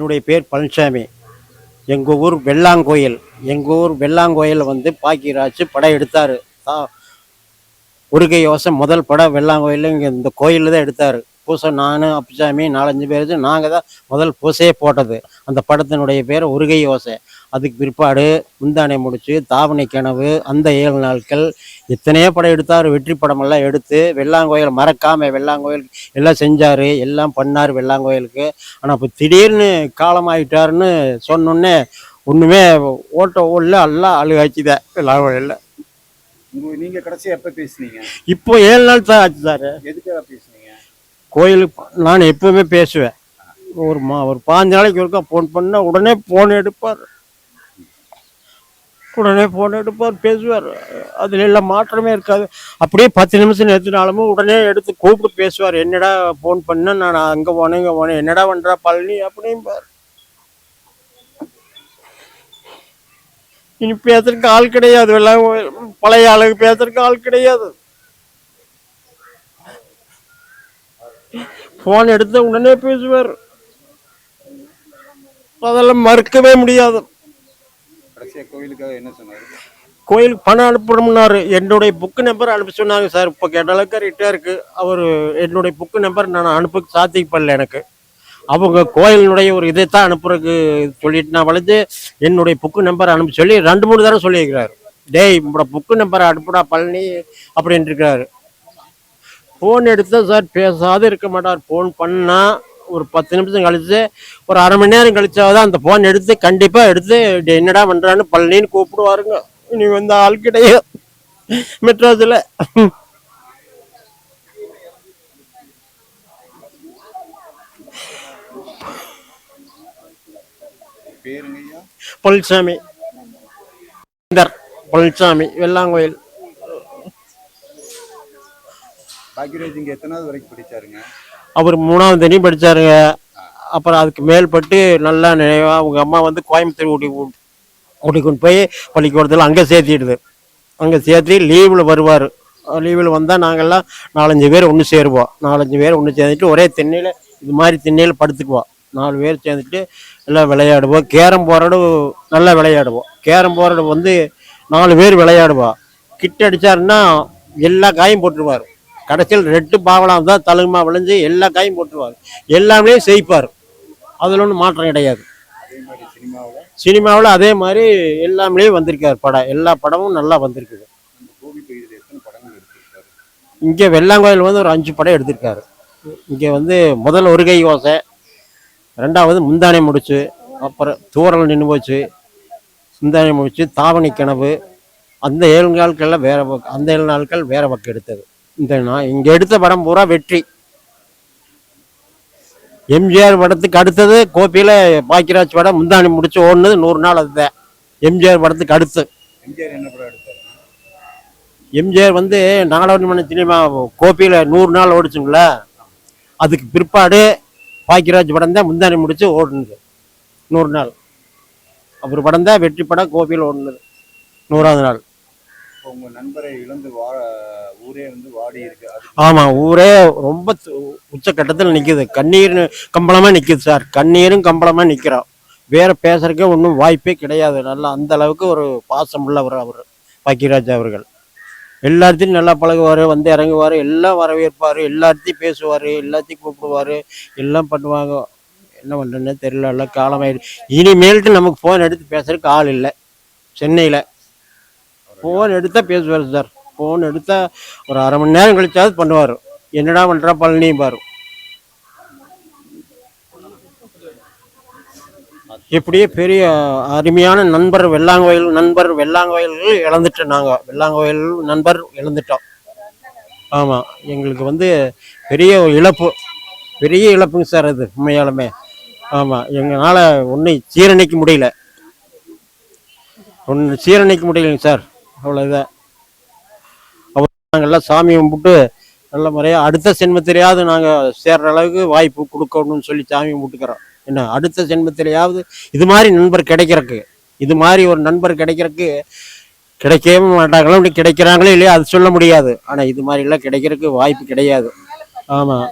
என்னுடைய பேர் பழனிசாமி. எங்கள் ஊர் வெள்ளாங்கோயில். எங்கள் ஊர் வெள்ளாங்கோயில் வந்து பாக்கியராஜ் படம் எடுத்தார். முருகை யோசை முதல் படம் வெள்ளாங்கோயில் இங்கே இந்த கோயிலில் தான் எடுத்தார். பூசை நான் அப்புசாமி 4-5 பேர் நாங்கள் தான் முதல் பூசையே போட்டது. அந்த படத்தினுடைய பேர் முருகை யோசை. அதுக்கு பிற்பாடு முந்தானை முடிச்சு, தாவணி கனவு, அந்த 7 நாட்கள் எத்தனையோ படம் எடுத்தார். வெற்றி படமெல்லாம் எடுத்து வெள்ளாங்கோயில் மறக்காமல் வெள்ளாங்கோயில் எல்லாம் செஞ்சார், எல்லாம் பண்ணார் வெள்ளாங்கோயிலுக்கு. ஆனால் இப்போ திடீர்னு காலமாயிட்டாருன்னு சொன்னோன்னே ஒன்றுமே ஓடல, எல்லாம் அழுகாச்சுதான் வெள்ளாங்கோயிலில். நீங்க கடைசியா எப்ப பேசுனீங்க? இப்போ 7 நாள் தான் ஆச்சு சார். எதுக்காக பேசுனீங்க? கோயிலுக்கு நான் எப்பவுமே பேசுவேன். ஒரு 15 நாளைக்கு ஒருக்கா ஃபோன் பண்ணால் உடனே ஃபோன் எடுப்பார், பேசுவார். அதில் எல்லாம் மாற்றமே இருக்காது. அப்படியே 10 நிமிஷம் எடுத்துனாலும் உடனே எடுத்து கூப்பிட்டு பேசுவார். என்னடா ஃபோன் பண்ண, நான் அங்கே போனேன் இங்கே போனேன், என்னடா பண்ணுறா பழனி அப்படின்பார். இனி பேசுறதுக்கு ஆள் கிடையாது. எல்லாம் பழைய ஆளுக்கு பேசுறதுக்கு ஆள் கிடையாது. போன் எடுத்த உடனே பேசுவார். அதெல்லாம் மறுக்கவே முடியாது. கோயிலுக்காக என்ன சொன்னாரு? கோயிலுக்கு பணம் அனுப்பணும்னாரு. என்னுடைய புக்கு நம்பர் அனுப்ப சொன்னாங்க சார். இப்போ கேட்ட அளவுக்கு கரெக்டாக இருக்கு. அவர் என்னுடைய புக்கு நம்பர் நான் அனுப்ப சாத்தியப்படல. எனக்கு அவங்க கோயிலினுடைய ஒரு இதைத்தான் அனுப்புறதுக்கு சொல்லிட்டு நான் வளைஞ்சு என்னுடைய புக்கு நம்பர் அனுப்ப சொல்லி 2-3 தடவை சொல்லியிருக்கிறாரு. டேய் உங்களோட புக்கு நம்பரை அனுப்புடா பழனி அப்படின்ட்டு இருக்காரு. ஃபோன் எடுத்தா சார் பேசாத இருக்க மாட்டார். ஃபோன் பண்ணால் ஒரு 10 நிமிஷம் கழிச்சு, ஒரு அரை மணி நேரம் கழிச்சாதான் அந்த ஃபோன் எடுத்து கண்டிப்பாக எடுத்து என்னடா பண்ணுறான்னு பழனின்னு கூப்பிடுவாருங்க. இனி வந்து ஆள் கிடையாது மெட்ராஸில். பழனிசாமி, பழனிசாமி, வெள்ளாங்கோயில். பாக்கியராஜ் இங்க எத்தனாவது வரைக்கும் படிச்சாருங்க? அவர் 3ஆவது தனி படிச்சாருங்க. அப்புறம் அதுக்கு மேல்பட்டு நல்லா நினைவா அவங்க அம்மா வந்து கோயம்புத்தூர் ஊட்டி கொண்டு போய் பள்ளிக்கூடத்தில் அங்கே சேர்த்திடுது. அங்கே சேர்த்து லீவில் வருவார். லீவில் வந்தால் நாங்கள்லாம் 4-5 பேர் ஒன்று சேருவோம். 4-5 பேர் ஒன்று சேர்ந்துட்டு ஒரே திண்ணையில் இது மாதிரி திண்ணையில் படுத்துக்குவோம். 4 பேர் சேர்ந்துட்டு எல்லாம் விளையாடுவோம். கேரம் போர்டு நல்லா விளையாடுவோம். கேரம் போர்டு வந்து 4 பேர் விளையாடுவோம். கிட்ட அடித்தாருன்னா எல்லா காயும் போட்டுருவார். கடைசியில் 2 பாவலாம் தான் தழுகுமா விளைஞ்சு எல்லா காயும் போட்டுருவார். எல்லாமே செய்ப்பார். அதில் ஒன்றும் மாற்றம் கிடையாது. சினிமாவில் அதே மாதிரி எல்லாமே வந்திருக்கார் படம். எல்லா படமும் நல்லா வந்திருக்குது. இங்கே வெள்ளாங்கோயில் வந்து ஒரு 5 படம் எடுத்திருக்காரு. இங்கே வந்து முதல் முருகை யோசை, 2வது முந்தானை முடிச்சு, அப்புறம் தூரல் நின்று போச்சு, முந்தானை முடிச்சு, தாவணி கனவு, அந்த 7 நாட்கள்லாம் வேற பக்கம், அந்த 7 நாட்கள் வேற பக்கம் எடுத்தது. இந்த நான் இங்கே எடுத்த படம் பூரா வெற்றி. எம்ஜிஆர் படத்துக்கு அடுத்தது கோப்பியில் பாக்கியராஜ் படம் முந்தானி முடிச்சு ஓடுனது 100 நாள். அதுதான் எம்ஜிஆர் படத்துக்கு அடுத்து. எம்ஜிஆர் வந்து நாடாளுமன்ற சினிமா கோப்பியில் 100 நாள் ஓடிச்சுங்களா. அதுக்கு பிற்பாடு பாக்கியராஜ் படம் தான் முந்தானி முடிச்சு ஓடுனது 100 நாள். அவர் படம் தான் வெற்றி படம் கோப்பியில் ஓடுனது 100வது நாள். உங்க நண்பரை இழந்து ஊரே வந்து வாடி இருக்கு. ஆமா, ஊரே ரொம்ப உச்சக்கட்டத்தில் நிக்குது. கண்ணீர் கம்பளமா நிக்குது சார். கண்ணீரும் கம்பளமா நிக்கிறோம். வேற பேசுறதுக்கே ஒன்றும் வாய்ப்பே கிடையாது. நல்லா அந்த அளவுக்கு ஒரு பாசம் உள்ளவர் அவர் பாக்கியராஜ் அவர்கள். எல்லாத்தையும் நல்லா பழகுவார், வந்து இறங்குவார், எல்லாம் வரவேற்பார், எல்லாத்தையும் பேசுவார், எல்லாத்தையும் கூப்பிடுவார், எல்லாம் பண்ணுவாங்க. என்ன பண்ணுறேன்னு தெரியல, எல்லாம் காலமாயிடுச்சு. இனிமேல்ட்டு நமக்கு ஃபோன் எடுத்து பேசுறதுக்கு ஆள் இல்லை சென்னையில். ஃபோன் எடுத்தால் பேசுவார் சார். ஃபோன் எடுத்தால் ஒரு அரை மணி நேரம் கழிச்சாவது பண்ணுவார். என்னடா பண்ணுறா பழனியும் பாரு. இப்படியே பெரிய அருமையான நண்பர் வெள்ளாங்கோயில் இழந்துட்டோம். நாங்கள் வெள்ளாங்கோயில் நண்பர் இழந்துட்டோம். ஆமாம், எங்களுக்கு வந்து பெரிய இழப்புங்க சார். அது உண்மையாலுமே ஆமாம், எங்களால் ஒன்றும் சீரணிக்க முடியலைங்க சார். அவ்வளோதான். நாங்கள்லாம் சாமி கும்பிட்டு நல்ல முறையாக அடுத்த சென்மத்திலேயாவது நாங்கள் சேர்ற அளவுக்கு வாய்ப்பு கொடுக்கணும்னு சொல்லி சாமி கும்பிட்டுக்கிறோம். என்ன அடுத்த சென்மத்திலேயாவது இது மாதிரி நண்பர் கிடைக்கிறக்கு, இது மாதிரி ஒரு நண்பர் கிடைக்கிறக்கு கிடைக்கவே மாட்டாங்களோ, அப்படி கிடைக்கிறாங்களோ இல்லையா அது சொல்ல முடியாது. ஆனால் இது மாதிரிலாம் கிடைக்கிறதுக்கு வாய்ப்பு கிடையாது. ஆமாம்.